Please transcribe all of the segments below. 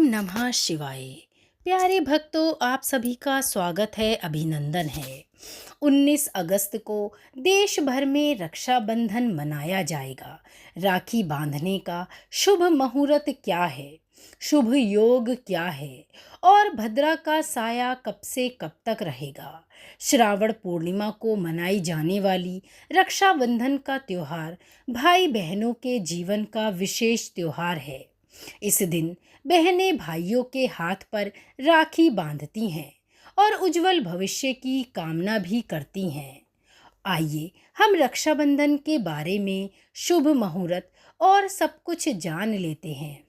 नमः शिवाय। प्यारे भक्तों, आप सभी का स्वागत है, अभिनंदन है। 19 अगस्त को देश भर में रक्षाबंधन मनाया जाएगा। राखी बांधने का शुभ मुहूर्त क्या है, शुभ योग क्या है और भद्रा का साया कब से कब तक रहेगा। श्रावण पूर्णिमा को मनाई जाने वाली रक्षाबंधन का त्योहार भाई बहनों के जीवन का विशेष त्योहार है। इस दिन बहनें भाइयों के हाथ पर राखी बांधती हैं और उज्जवल भविष्य की कामना भी करती हैं। आइए हम रक्षाबंधन के बारे में, शुभ मुहूर्त और सब कुछ जान लेते हैं।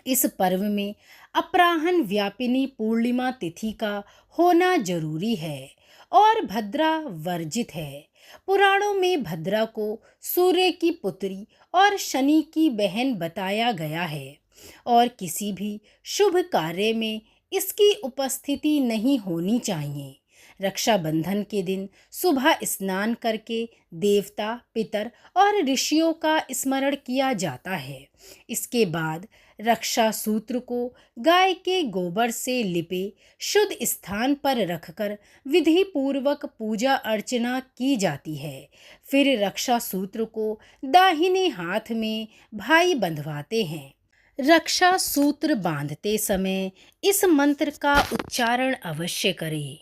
इस पर्व में अपराह्न व्यापिनी पूर्णिमा तिथि का होना जरूरी है और भद्रा वर्जित है। पुराणों में भद्रा को सूर्य की पुत्री और शनि की बहन बताया गया है और किसी भी शुभ कार्य में इसकी उपस्थिति नहीं होनी चाहिए। रक्षाबंधन के दिन सुबह स्नान करके देवता, पितर और ऋषियों का स्मरण किया जाता है। इसके बाद रक्षा सूत्र को गाय के गोबर से लिपे शुद्ध स्थान पर रखकर विधि पूर्वक पूजा अर्चना की जाती है। फिर रक्षा सूत्र को दाहिने हाथ में भाई बंधवाते हैं। रक्षा सूत्र बांधते समय इस मंत्र का उच्चारण अवश्य करें।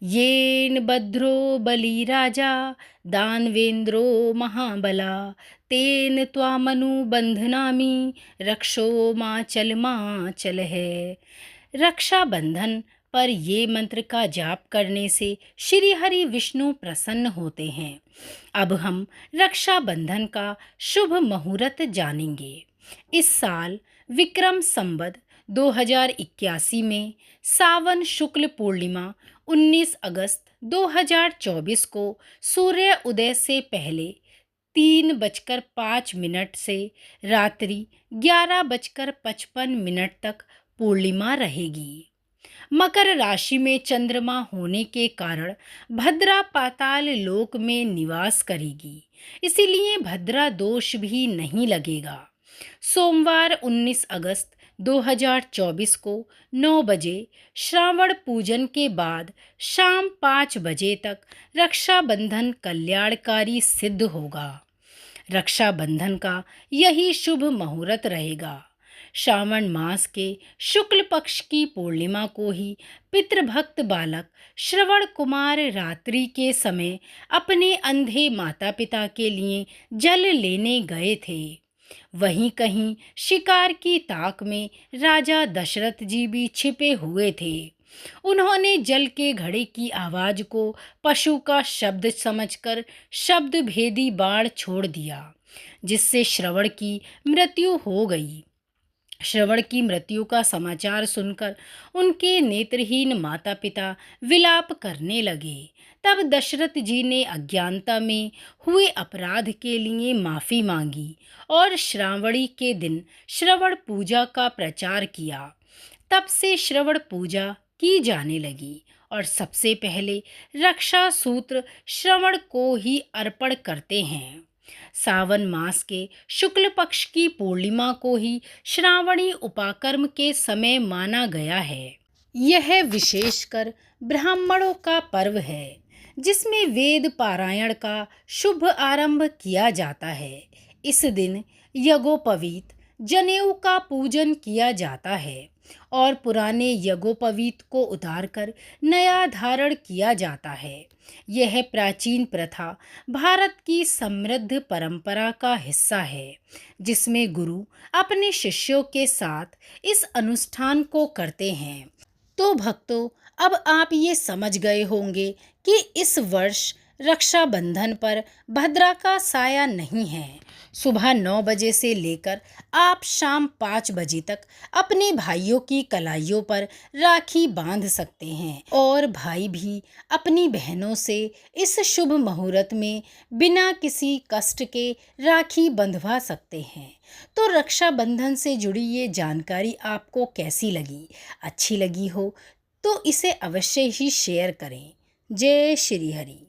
येन भद्रो बलिराजा दानवेंद्रो महाबला तेन त्वामनुबंधनामि रक्षो माचल है। रक्षाबंधन पर ये मंत्र का जाप करने से श्री हरि विष्णु प्रसन्न होते हैं। अब हम रक्षाबंधन का शुभ मुहूर्त जानेंगे। इस साल विक्रम संवत 2081 में सावन शुक्ल पूर्णिमा 19 अगस्त 2024 को सूर्य उदय से पहले 3:05 से रात्रि 11:55 तक पूर्णिमा रहेगी। मकर राशि में चंद्रमा होने के कारण भद्रा पाताल लोक में निवास करेगी, इसीलिए भद्रा दोष भी नहीं लगेगा। सोमवार 19 अगस्त 2024 को 9 बजे श्रावण पूजन के बाद शाम 5 बजे तक रक्षाबंधन कल्याणकारी सिद्ध होगा। रक्षाबंधन का यही शुभ मुहूर्त रहेगा। श्रावण मास के शुक्ल पक्ष की पूर्णिमा को ही पितृभक्त बालक श्रवण कुमार रात्रि के समय अपने अंधे माता पिता के लिए जल लेने गए थे। वहीं कहीं शिकार की ताक में राजा दशरथ जी भी छिपे हुए थे। उन्होंने जल के घड़े की आवाज को पशु का शब्द समझकर शब्द भेदी बाण छोड़ दिया, जिससे श्रवण की मृत्यु हो गई। श्रवण की मृत्यु का समाचार सुनकर उनके नेत्रहीन माता पिता विलाप करने लगे। तब दशरथ जी ने अज्ञानता में हुए अपराध के लिए माफ़ी मांगी और श्रावणी के दिन श्रवण पूजा का प्रचार किया। तब से श्रवण पूजा की जाने लगी और सबसे पहले रक्षा सूत्र श्रवण को ही अर्पण करते हैं। सावन मास के शुक्ल पक्ष की पूर्णिमा को ही श्रावणी उपाकर्म के समय माना गया है। यह विशेषकर ब्राह्मणों का पर्व है, जिसमें वेद पारायण का शुभ आरंभ किया जाता है। इस दिन यज्ञोपवीत जनेऊ का पूजन किया जाता है और पुराने यज्ञोपवीत को उतारकर नया धारण किया जाता है। यह प्राचीन प्रथा भारत की समृद्ध परंपरा का हिस्सा है, जिसमें गुरु अपने शिष्यों के साथ इस अनुष्ठान को करते हैं। तो भक्तों, अब आप ये समझ गए होंगे कि इस वर्ष रक्षाबंधन पर भद्रा का साया नहीं है। सुबह 9 बजे से लेकर आप शाम 5 बजे तक अपने भाइयों की कलाइयों पर राखी बांध सकते हैं और भाई भी अपनी बहनों से इस शुभ मुहूर्त में बिना किसी कष्ट के राखी बंधवा सकते हैं। तो रक्षाबंधन से जुड़ी ये जानकारी आपको कैसी लगी? अच्छी लगी हो तो इसे अवश्य ही शेयर करें। जय श्री हरि।